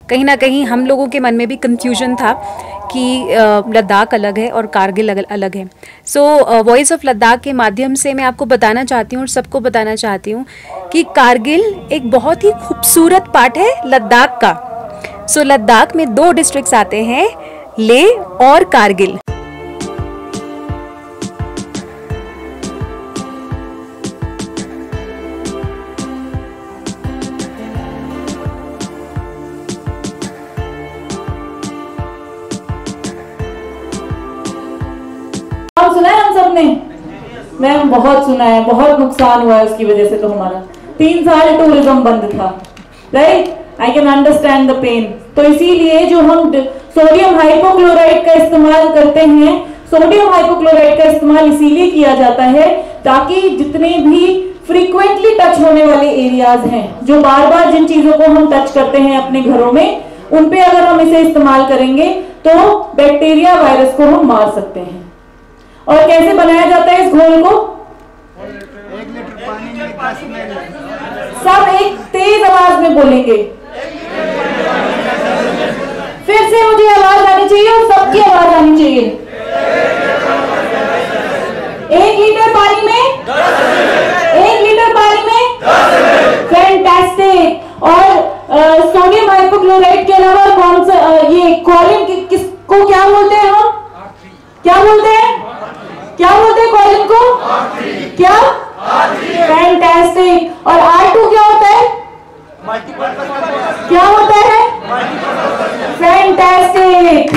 कहीं ना कहीं हम लोगों के मन में भी कंफ्यूजन था कि लद्दाख अलग है और कारगिल अलग है। सो वॉइस ऑफ लद्दाख के माध्यम से मैं आपको बताना चाहती हूँ और सबको बताना चाहती हूँ कि कारगिल एक बहुत ही खूबसूरत पार्ट है लद्दाख का। सो लद्दाख में 2 डिस्ट्रिक्ट्स आते हैं, लेह और कारगिल। सुना है हम सब ने? मैम बहुत सुना है, बहुत नुकसान हुआ है उसकी वजह से। तो हमारा 3 साल टूरिज्म बंद था, right? I can understand the pain. तो इसीलिए जो हम सोडियम हाइपोक्लोराइड का इस्तेमाल करते हैं, सोडियम हाइपोक्लोराइड का इस्तेमाल इसीलिए किया जाता है ताकि जितने भी फ्रीक्वेंटली टच होने वाले एरियाज हैं, जो बार बार जिन चीजों को हम टच करते हैं अपने घरों में, उन पे अगर हम इसे इस्तेमाल करेंगे तो बैक्टीरिया वायरस को हम मार सकते हैं। और कैसे बनाया जाता है इस घोल को? 1 लीटर पानी में 10 ml। सब एक तेज आवाज में बोलेंगे। फिर से मुझे आवाज आनी चाहिए और सबकी आवाज आनी चाहिए। 1 लीटर पानी में 1 लीटर पानी में फैंटास्टिक। और सोडियम हाइपोक्लोराइड के अलावा कौन सा ये क्लोरीन किसको क्या बोलते हैं? हम क्या बोलते हैं? क्या बोलते हैं क्लोरीन को? क्या? फैंटास्टिक। और R2 क्या होता है? क्या होता है? Fantastic.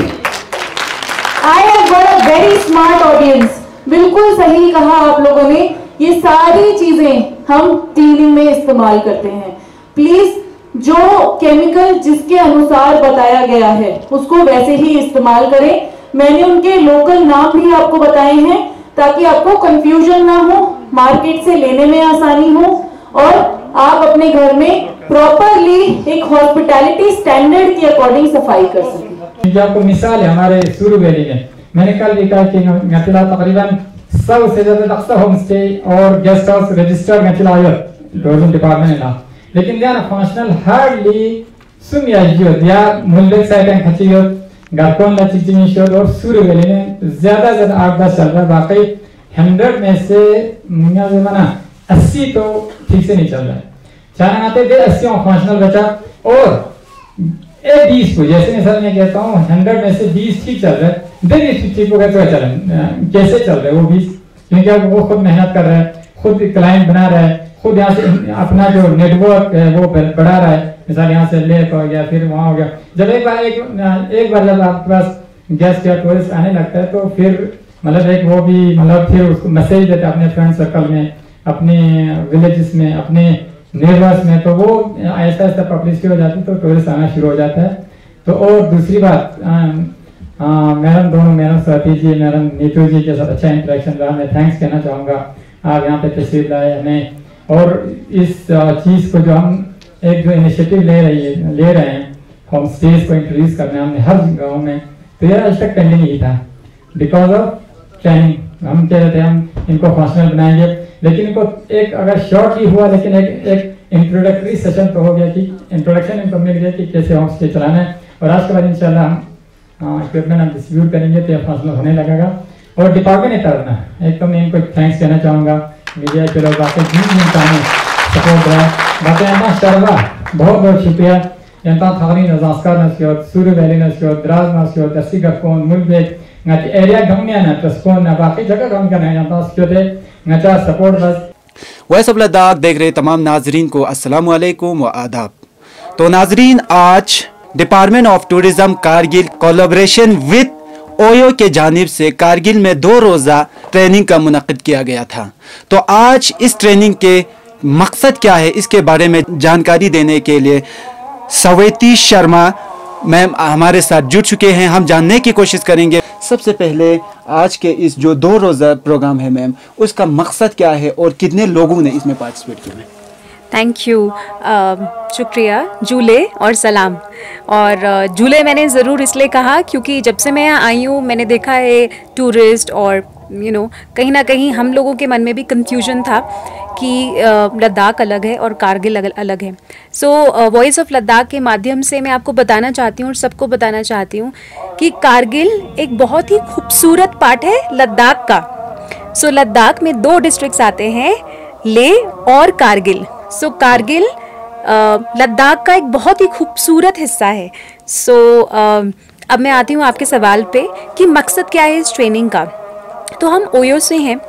I have got a very smart audience. बिल्कुल सही कहा आप लोगों ने। ये सारी चीजें हम क्लीनिंग में इस्तेमाल करते हैं। प्लीज जो केमिकल जिसके अनुसार बताया गया है उसको वैसे ही इस्तेमाल करें। मैंने उनके लोकल नाम भी आपको बताए हैं ताकि आपको कंफ्यूजन ना हो, मार्केट से लेने में आसानी हो और आप अपने घर में प्रॉपरली एक हॉस्पिटैलिटी स्टैंडर्ड के अकॉर्डिंग सफाई कर सकें। ये आपको मिसाल है हमारे सुरू वैली में। मैंने कल भी कहा कि गतिला तकरीबन 100 से ज्यादा होम स्टे और गेस्ट हाउस रजिस्टर गतिला टूरिज्म डिपार्टमेंट ना, लेकिन देर फंक्शनल हार्डली सुमिया या मुल्क साइड खचियो गाकोन लचिचिमिशोर और सूर्य वैली में ज्यादा 8-10 चल रहा है। बाकी 100 में से मुन्ना जमाना 80 तो ठीक से नहीं चल रहा है। चाइना आते थे 80 फंक्शनल बचा और 20 को, जैसे मिसाल मैं कहता हूँ 100 में से 20 ठीक चल रहा है। देन इस ठीक को कैसे चल रहा है वो 20? क्योंकि वो खुद मेहनत कर रहा है, खुद क्लाइंट बना रहा है, खुद यहाँ से अपना जो नेटवर्क है वो बढ़ा रहा है। मिसाल यहाँ से ले हो गया, फिर वहाँ हो गया। जब एक बार जब आपके पास गेस्ट या टूरिस्ट आने लगता है तो फिर मतलब एक वो भी मतलब फिर उसको मैसेज देते हैं अपने फ्रेंड सर्कल में, अपने विलेजेस में, अपने नेबर्स में, तो वो ऐसा ऐसा पब्लिसिटी हो जाती है तो टूरिस्ट आना शुरू हो जाता है। तो और दूसरी बात, मैडम दोनों, मैडम स्वाति जी, मैडम नीतू जी के साथ अच्छा इंटरेक्शन रहा। मैं थैंक्स कहना चाहूँगा आप यहाँ पे तशरीफ लाए हमें। और इस चीज़ को जो हम एक जो इनिशिएटिव ले रहे हैं होम स्टेज को इंट्रोड्यूस करना हमने हर गाँव में, तो यह आज तक पेंडिंग ही था बिकॉज ऑफ ट्रेनिंग। हम कह रहे थे हम इनको फंक्शनल बनाएंगे, लेकिन इनको एक अगर शॉर्ट ही हुआ, लेकिन एक इंट्रोडक्टरी सेशन तो हो गया कि इंट्रोडक्शन इनको मिल गया कि कैसे होम स्टे चलाना है। और आज के बाद इंशाल्लाह हम इक्विपमेंट हम डिस्ट्रीब्यूट करेंगे तो यह फंक्शनल होने लगेगा। और डिपार्टमेंट ने करना, एक तो मैं इनको थैंक्स कहना चाहूँगा, मीडिया के लोग बाकी सपोर्ट रहा बाकी शर्मा बहुत बहुत शुक्रिया। यहाँ थारी नजास्कार नस्योत, सूर्य वैली नस्योत, द्राज नस्योत, दस्ती गफोन, मुल्क एरिया गमनिया ना तस्कोन ना बाकी जगह गम का नहीं यहाँ स्योते नचा सपोर्ट बस। वॉइस ऑफ लद्दाख देख रहे तमाम नाजरीन को अस्सलाम वालेकुम व आदाब। तो नाजरीन, आज department of tourism Kargil collaboration with OYO के जानिब से कारगिल में 2 रोज़ा ट्रेनिंग का मुनक़िद किया गया था। तो आज इस ट्रेनिंग के मकसद क्या है इसके बारे में जानकारी देने के लिए स्वेति शर्मा मैम हमारे साथ जुड़ चुके हैं। हम जानने की कोशिश करेंगे। सबसे पहले आज के इस जो 2 रोज़ा प्रोग्राम है मैम, उसका मकसद क्या है और कितने लोगों ने इसमें पार्टिसिपेट किया? थैंक यू, शुक्रिया। झूले और सलाम। और झूले मैंने ज़रूर इसलिए कहा क्योंकि जब से मैं यहाँ आई हूँ मैंने देखा है टूरिस्ट और कहीं ना कहीं हम लोगों के मन में भी कंफ्यूजन था कि लद्दाख अलग है और कारगिल अलग है। सो वॉइस ऑफ लद्दाख के माध्यम से मैं आपको बताना चाहती हूँ और सबको बताना चाहती हूँ कि कारगिल एक बहुत ही खूबसूरत पार्ट है लद्दाख का। सो लद्दाख में 2 डिस्ट्रिक्ट्स आते हैं, लेह और कारगिल। सो कारगिल लद्दाख का एक बहुत ही खूबसूरत हिस्सा है। सो अब मैं आती हूँ आपके सवाल पे कि मकसद क्या है इस ट्रेनिंग का। तो हम ओयो से हैं,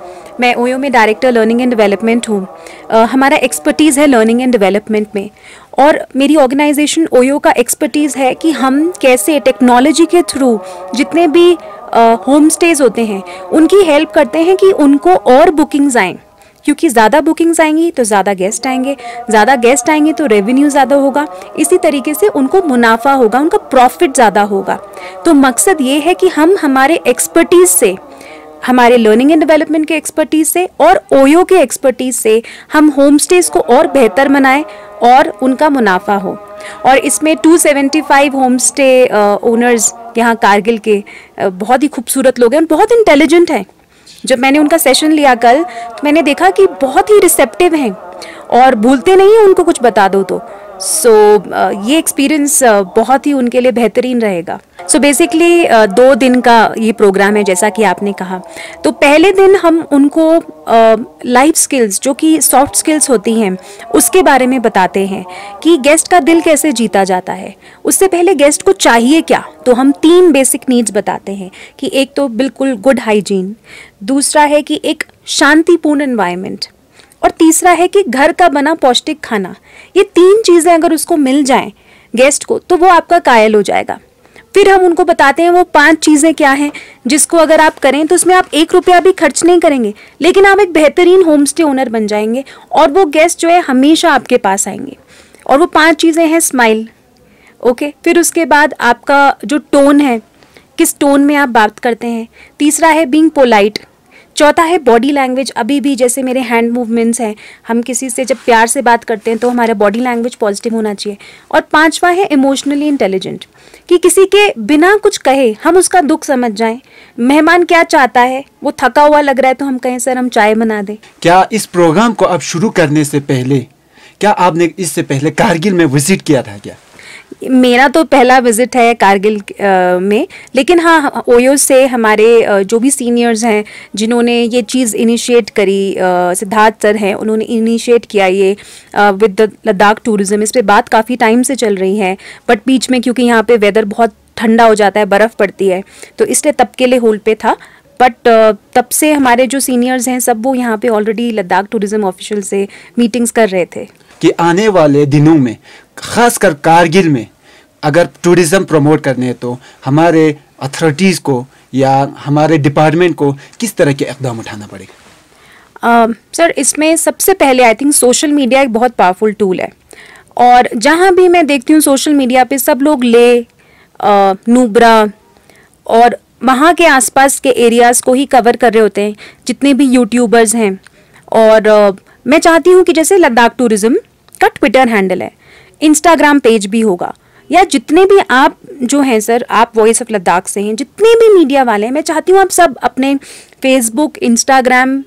मैं ओयो में डायरेक्टर लर्निंग एंड डेवलपमेंट हूँ। हमारा एक्सपर्टीज़ है लर्निंग एंड डेवलपमेंट में, और मेरी ऑर्गेनाइजेशन ओयो का एक्सपर्टीज़ है कि हम कैसे टेक्नोलॉजी के थ्रू जितने भी होम स्टेज होते हैं उनकी हेल्प करते हैं कि उनको और बुकिंग्स आएँ, क्योंकि ज़्यादा बुकिंग्स आएंगी तो ज़्यादा गेस्ट आएंगे, ज़्यादा गेस्ट आएंगे तो रेवेन्यू ज़्यादा होगा, इसी तरीके से उनको मुनाफा होगा, उनका प्रॉफिट ज़्यादा होगा। तो मकसद ये है कि हम हमारे एक्सपर्टीज़ से, हमारे लर्निंग एंड डेवलपमेंट के एक्सपर्टीज़ से और ओयो के एक्सपर्टीज़ से हम होम स्टेज को और बेहतर बनाएं और उनका मुनाफा हो। और इसमें 275 होम स्टे ओनर्स यहाँ कारगिल के बहुत ही खूबसूरत लोग हैं और बहुत इंटेलिजेंट हैं। जब मैंने उनका सेशन लिया कल तो मैंने देखा कि बहुत ही रिसेप्टिव हैं और भूलते नहीं हैं उनको कुछ बता दो तो। सो ये एक्सपीरियंस बहुत ही उनके लिए बेहतरीन रहेगा। सो बेसिकली 2 दिन का ये प्रोग्राम है जैसा कि आपने कहा। तो पहले दिन हम उनको लाइफ स्किल्स जो कि सॉफ्ट स्किल्स होती हैं उसके बारे में बताते हैं कि गेस्ट का दिल कैसे जीता जाता है। उससे पहले गेस्ट को चाहिए क्या, तो हम 3 बेसिक नीड्स बताते हैं कि एक तो बिल्कुल गुड हाइजीन, दूसरा है कि एक शांतिपूर्ण एनवायरनमेंट, और तीसरा है कि घर का बना पौष्टिक खाना। ये 3 चीज़ें अगर उसको मिल जाएं गेस्ट को तो वो आपका कायल हो जाएगा। फिर हम उनको बताते हैं वो 5 चीज़ें क्या हैं जिसको अगर आप करें तो उसमें आप 1 रुपया भी खर्च नहीं करेंगे, लेकिन आप एक बेहतरीन होम स्टे ओनर बन जाएंगे और वो गेस्ट जो है हमेशा आपके पास आएंगे। और वो 5 चीज़ें हैं स्माइल, ओके। फिर उसके बाद आपका जो टोन है, किस टोन में आप बात करते हैं। तीसरा है बीइंग पोलाइट। चौथा है बॉडी लैंग्वेज। अभी भी जैसे मेरे हैंड मूवमेंट्स हैं, हम किसी से जब प्यार से बात करते हैं तो हमारा बॉडी लैंग्वेज पॉजिटिव होना चाहिए। और 5वां है इमोशनली इंटेलिजेंट, कि किसी के बिना कुछ कहे हम उसका दुख समझ जाएं। मेहमान क्या चाहता है, वो थका हुआ लग रहा है तो हम कहें सर हम चाय बना दें। क्या इस प्रोग्राम को अब शुरू करने से पहले, क्या आपने इससे पहले कारगिल में विजिट किया था क्या? मेरा तो पहला विजिट है कारगिल में, लेकिन हाँ ओयो से हमारे जो भी सीनियर्स हैं जिन्होंने ये चीज़ इनिशिएट करी, सिद्धार्थ सर हैं, उन्होंने इनिशिएट किया ये विद द लद्दाख टूरिज़्म। इस पे बात काफ़ी टाइम से चल रही है, बट बीच में क्योंकि यहाँ पे वेदर बहुत ठंडा हो जाता है, बर्फ़ पड़ती है, तो इसलिए तब के लिए होल्ड पे था। बट तब से हमारे जो सीनियर्स हैं सब वो यहाँ पे ऑलरेडी लद्दाख टूरिज़्म ऑफिशियल से मीटिंग्स कर रहे थे कि आने वाले दिनों में खासकर कारगिल में अगर टूरिज़्म प्रमोट करने हैं तो हमारे अथॉरिटीज़ को या हमारे डिपार्टमेंट को किस तरह के इक़दाम उठाना पड़ेगा? सर इसमें सबसे पहले आई थिंक सोशल मीडिया एक बहुत पावरफुल टूल है, और जहाँ भी मैं देखती हूँ सोशल मीडिया पे सब लोग नुब्रा और वहाँ के आसपास के एरियाज़ को ही कवर कर रहे होते हैं, जितने भी यूट्यूबर्स हैं। और मैं चाहती हूँ कि जैसे लद्दाख टूरिज़्म का ट्विटर हैंडल है, इंस्टाग्राम पेज भी होगा, या जितने भी आप जो हैं सर, आप वॉइस ऑफ लद्दाख से हैं, जितने भी मीडिया वाले हैं, मैं चाहती हूँ आप सब अपने फेसबुक, इंस्टाग्राम,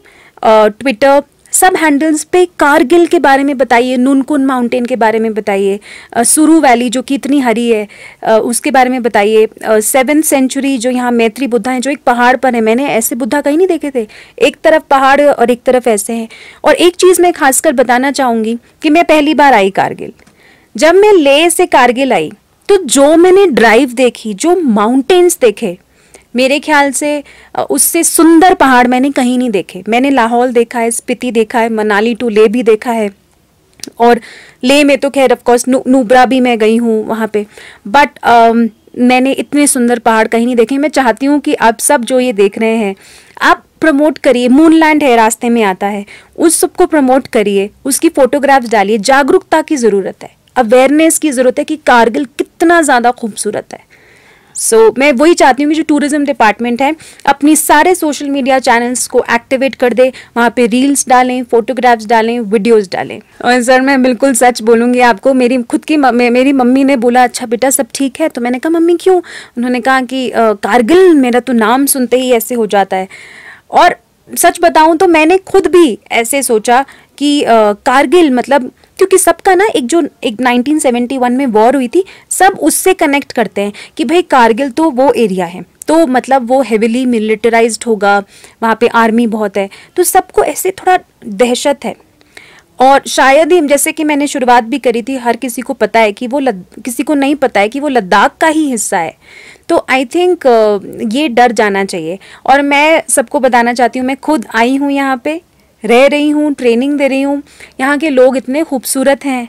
ट्विटर सब हैंडल्स पे कारगिल के बारे में बताइए, नुनकुन माउंटेन के बारे में बताइए, सुरू वैली जो कि इतनी हरी है उसके बारे में बताइए, 7th सेंचुरी जो यहाँ मैत्री बुद्धा हैं जो एक पहाड़ पर है, मैंने ऐसे बुद्धा कहीं नहीं देखे थे, एक तरफ पहाड़ और एक तरफ ऐसे हैं। और एक चीज़ मैं खासकर बताना चाहूँगी कि मैं पहली बार आई कारगिल, जब मैं लेह से कारगिल आई तो जो मैंने ड्राइव देखी, जो माउंटेन्स देखे, मेरे ख्याल से उससे सुंदर पहाड़ मैंने कहीं नहीं देखे। मैंने लाहौल देखा है, स्पीति देखा है, मनाली टू लेह भी देखा है, और लेह में तो खैर ऑफ कोर्स नुब्रा भी मैं गई हूँ वहाँ पे, बट मैंने इतने सुंदर पहाड़ कहीं नहीं देखे। मैं चाहती हूँ कि आप सब जो ये देख रहे हैं आप प्रमोट करिए। मूनलैंड है रास्ते में आता है, उस सब को प्रमोट करिए, उसकी फोटोग्राफ्स डालिए। जागरूकता की ज़रूरत है, अवेयरनेस की ज़रूरत है कि कारगिल कितना ज़्यादा खूबसूरत है। सो मैं वही चाहती हूँ कि जो टूरिज़्म डिपार्टमेंट है अपनी सारे सोशल मीडिया चैनल्स को एक्टिवेट कर दे, वहाँ पे रील्स डालें, फोटोग्राफ्स डालें, वीडियोस डालें। और सर मैं बिल्कुल सच बोलूँगी आपको, मेरी मम्मी ने बोला अच्छा बेटा सब ठीक है, तो मैंने कहा मम्मी क्यों? उन्होंने कहा कि कारगिल मेरा तो नाम सुनते ही ऐसे हो जाता है। और सच बताऊं तो मैंने खुद भी ऐसे सोचा कि कारगिल मतलब, क्योंकि सबका ना एक 1971 में वॉर हुई थी, सब उससे कनेक्ट करते हैं कि भाई कारगिल तो वो एरिया है, तो मतलब वो हेविली मिलिटराइज्ड होगा, वहाँ पे आर्मी बहुत है, तो सबको ऐसे थोड़ा दहशत है। और शायद ही, जैसे कि मैंने शुरुआत भी करी थी, हर किसी को पता है कि वो किसी को नहीं पता है कि वो लद्दाख का ही हिस्सा है। तो आई थिंक ये डर जाना चाहिए। और मैं सबको बताना चाहती हूँ, मैं खुद आई हूँ यहाँ पे, रह रही हूँ, ट्रेनिंग दे रही हूँ। यहाँ के लोग इतने खूबसूरत हैं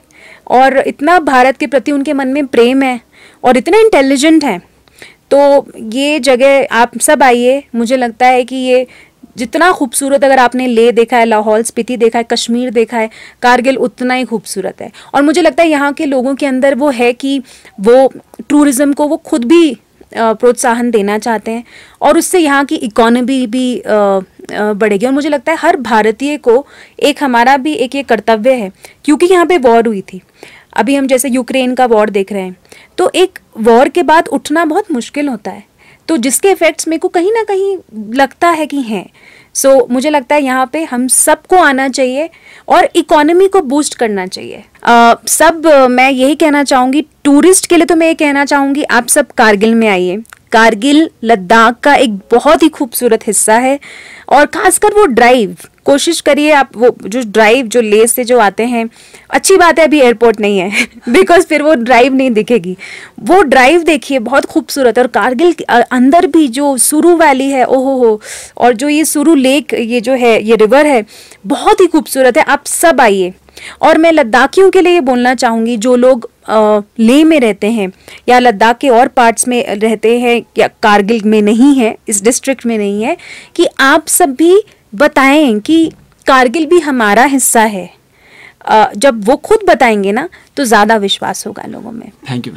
और इतना भारत के प्रति उनके मन में प्रेम है और इतने इंटेलिजेंट हैं। तो ये जगह आप सब आइए, मुझे लगता है कि ये जितना खूबसूरत, अगर आपने ले देखा है, लाहौल स्पीति देखा है, कश्मीर देखा है, कारगिल उतना ही खूबसूरत है। और मुझे लगता है यहाँ के लोगों के अंदर वो है कि वो टूरिज़्म को वो खुद भी प्रोत्साहन देना चाहते हैं और उससे यहाँ की इकोनॉमी भी बढ़ेगी। और मुझे लगता है हर भारतीय को हमारा भी एक ये कर्तव्य है, क्योंकि यहाँ पे वॉर हुई थी। अभी हम जैसे यूक्रेन का वॉर देख रहे हैं, तो एक वॉर के बाद उठना बहुत मुश्किल होता है, तो जिसके इफेक्ट्स मेरे को कहीं ना कहीं लगता है कि हैं। सो मुझे लगता है यहाँ पे हम सबको आना चाहिए और इकोनॉमी को बूस्ट करना चाहिए। मैं यही कहना चाहूँगी टूरिस्ट के लिए, तो मैं ये कहना चाहूँगी आप सब कारगिल में आइए। कारगिल लद्दाख का एक बहुत ही खूबसूरत हिस्सा है और खासकर वो ड्राइव कोशिश करिए आप, वो जो ड्राइव जो लेह से जो आते हैं, अच्छी बात है अभी एयरपोर्ट नहीं है बिकॉज फिर वो ड्राइव नहीं दिखेगी, वो ड्राइव देखिए बहुत खूबसूरत है। और कारगिल के अंदर भी जो सुरू वैली है, ओहो हो, और जो ये सुरू लेक, ये जो है ये रिवर है, बहुत ही खूबसूरत है। आप सब आइए। और मैं लद्दाखियों के लिए ये बोलना चाहूँगी, जो लोग लेह में रहते हैं या लद्दाख के और पार्ट्स में रहते हैं या कारगिल में नहीं है, इस डिस्ट्रिक्ट में नहीं है, कि आप सब भी बताएं कि कारगिल भी हमारा हिस्सा है। जब वो खुद बताएंगे ना तो ज़्यादा विश्वास होगा लोगों में। Thank you.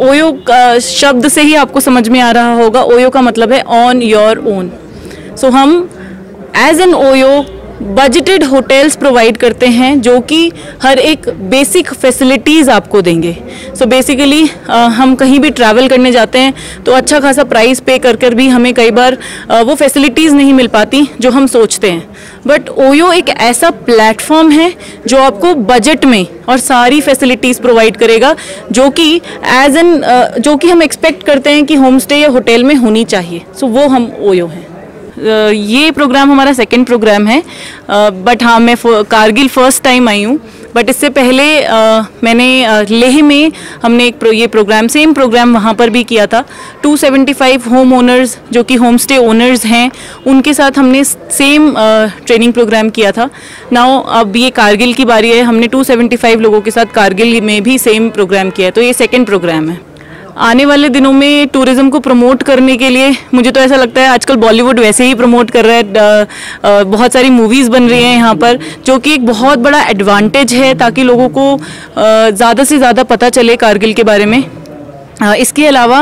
ओयो शब्द से ही आपको समझ में आ रहा होगा, ओयो का मतलब है ऑन योर ओन। सो हम as an OYO budgeted hotels provide करते हैं जो कि हर एक बेसिक फैसिलिटीज़ आपको देंगे। सो बेसिकली हम कहीं भी ट्रैवल करने जाते हैं तो अच्छा खासा प्राइस पे कर भी हमें कई बार वो फैसिलिटीज़ नहीं मिल पाती जो हम सोचते हैं। बट ओयो एक ऐसा प्लेटफॉर्म है जो आपको बजट में और सारी फैसिलिटीज़ प्रोवाइड करेगा, जो कि जो कि हम एक्सपेक्ट करते हैं कि होम स्टे या होटल में होनी चाहिए। सो वो हम ओयो हैं। ये प्रोग्राम हमारा सेकंड प्रोग्राम है, बट हाँ मैं कारगिल फर्स्ट टाइम आई हूँ। बट इससे पहले मैंने लेह में हमने ये प्रोग्राम, सेम प्रोग्राम वहाँ पर भी किया था। 275 होम ओनर्स जो कि होम स्टे ओनर्स हैं, उनके साथ हमने सेम ट्रेनिंग प्रोग्राम किया था। नाउ अब ये कारगिल की बारी है, हमने 275 लोगों के साथ कारगिल में भी सेम प्रोग्राम किया है। तो ये सेकेंड प्रोग्राम है। आने वाले दिनों में टूरिज़्म को प्रमोट करने के लिए मुझे तो ऐसा लगता है आजकल बॉलीवुड वैसे ही प्रमोट कर रहा है, बहुत सारी मूवीज़ बन रही हैं यहाँ पर, जो कि एक बहुत बड़ा एडवांटेज है ताकि लोगों को ज़्यादा से ज़्यादा पता चले कारगिल के बारे में। इसके अलावा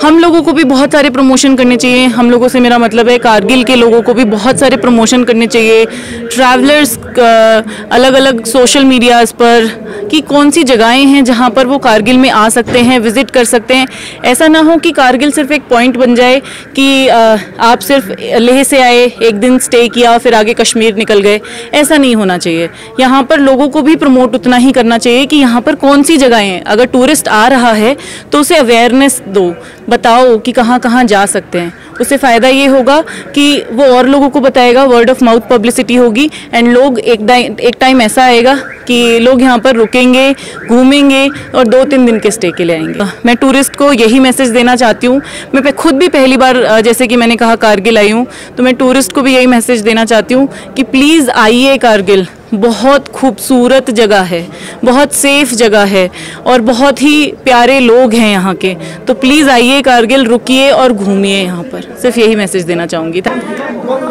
हम लोगों को भी बहुत सारे प्रमोशन करने चाहिए। हम लोगों से मेरा मतलब है कारगिल के लोगों को भी बहुत सारे प्रमोशन करने चाहिए। ट्रैवलर्स अलग अलग सोशल मीडियाज़ पर कि कौन सी जगहें हैं जहाँ पर वो कारगिल में आ सकते हैं, विज़िट कर सकते हैं। ऐसा ना हो कि कारगिल सिर्फ एक पॉइंट बन जाए कि आप सिर्फ लेह से आए, एक दिन स्टे किया, फिर आगे कश्मीर निकल गए। ऐसा नहीं होना चाहिए। यहाँ पर लोगों को भी प्रमोट उतना ही करना चाहिए कि यहाँ पर कौन सी जगहें हैं। अगर टूरिस्ट आ रहा है तो उसे अवेयरनेस दो, बताओ कि कहाँ कहाँ जा सकते हैं। उससे फ़ायदा ये होगा कि वो और लोगों को बताएगा, वर्ड ऑफ माउथ पब्लिसिटी होगी, एंड लोग एक टाइम ऐसा आएगा कि लोग यहाँ पर रुकेंगे, घूमेंगे और 2-3 दिन के स्टे के लिए आएंगे। मैं टूरिस्ट को यही मैसेज देना चाहती हूँ। मैं खुद भी पहली बार जैसे कि मैंने कहा कारगिल आई हूँ, तो मैं टूरिस्ट को भी यही मैसेज देना चाहती हूँ कि प्लीज़ आइए कारगिल। बहुत खूबसूरत जगह है, बहुत सेफ जगह है और बहुत ही प्यारे लोग हैं यहाँ के। तो प्लीज़ आइए कारगिल, रुकिए और घूमिए यहाँ पर। सिर्फ यही मैसेज देना चाहूँगी।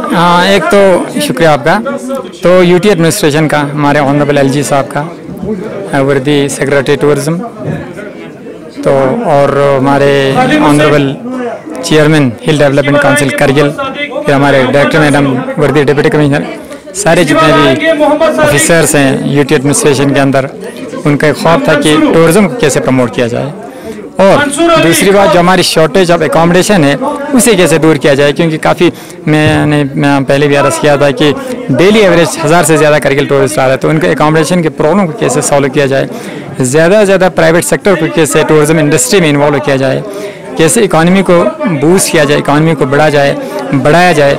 हाँ, एक तो शुक्रिया आपका। तो यूटी एडमिनिस्ट्रेशन का, हमारे ऑनरेबल एलजी साहब का, वर्दी सेक्रेटरी टूरिज़्म, तो और हमारे ऑनरेबल चेयरमैन हिल डेवलपमेंट काउंसिल कारगिल, फिर हमारे डायरेक्टर मैडम वर्दी डिप्टी कमिश्नर, सारे जितने भी ऑफिसर्स हैं यूटी एडमिनिस्ट्रेशन के अंदर, उनका एक ख्वाब था कि टूरिज़्म को कैसे प्रमोट किया जाए। और दूसरी बात जो हमारी शॉर्टेज ऑफ एकोमोडेशन है उसे कैसे दूर किया जाए, क्योंकि काफ़ी मैं पहले भी अर्ज़ किया था कि डेली एवरेज 1000 से ज़्यादा कारगिल टूरिस्ट आ रहे हैं, तो उनके एकोमोडेशन के प्रॉब्लम को कैसे सॉल्व किया जाए, ज़्यादा से ज़्यादा प्राइवेट सेक्टर को कैसे टूरिज़्म इंडस्ट्री में इन्वॉल्व किया जाए, कैसे इकॉनमी को बूस्ट किया जाए, इकॉनमी को बढ़ाया जाए,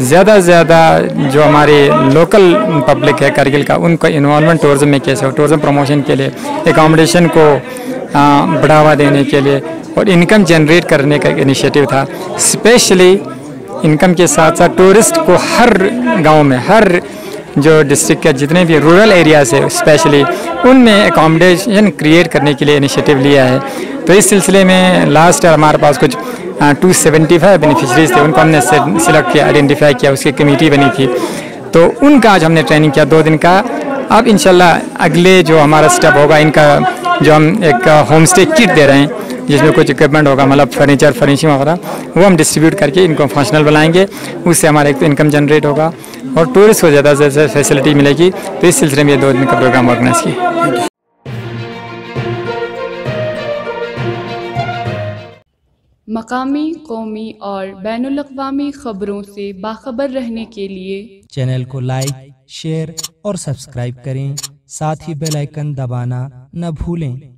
ज़्यादा से ज़्यादा जो हमारी लोकल पब्लिक है कारगिल का उनका इन्वॉल्वमेंट टूरिज़्म में कैसे हो, टूरिज़्म प्रमोशन के लिए, एकोमोडेशन को बढ़ावा देने के लिए और इनकम जनरेट करने का इनिशिएटिव था। स्पेशली इनकम के साथ साथ टूरिस्ट को हर गांव में, हर जो डिस्ट्रिक्ट के जितने भी रूरल एरियाज है स्पेशली उनमें एकोमोडेशन क्रिएट करने के लिए इनिशिएटिव लिया है। तो इस सिलसिले में लास्ट ईयर हमारे पास कुछ 275 बेनिफिशरीज थे, उनको हमने सिलेक्ट किया, आइडेंटिफाई किया, उसकी कमेटी बनी थी, तो उनका आज हमने ट्रेनिंग किया 2 दिन का। अब इंशाल्लाह अगले जो हमारा स्टेप होगा, इनका जो हम एक होम स्टे किट दे रहे हैं जिसमें कुछ इक्विपमेंट होगा, मतलब फर्नीचर फर्निशिंग वगैरह, वो हम डिस्ट्रीब्यूट करके इनको फंक्शनल बनाएंगे, उससे हमारा एक तो इनकम जनरेट होगा और टूरिस्ट को ज़्यादा से ज़्यादा फैसिलिटी मिलेगी। तो इस सिलसिले में ये 2 दिन का प्रोग्राम ऑर्गेनाइज किया। मकामी, कौमी और बैनुल-अक़वामी ख़बरों से बाखबर रहने के लिए चैनल को लाइक, शेयर और सब्सक्राइब करें, साथ ही बेल आइकन दबाना न भूलें।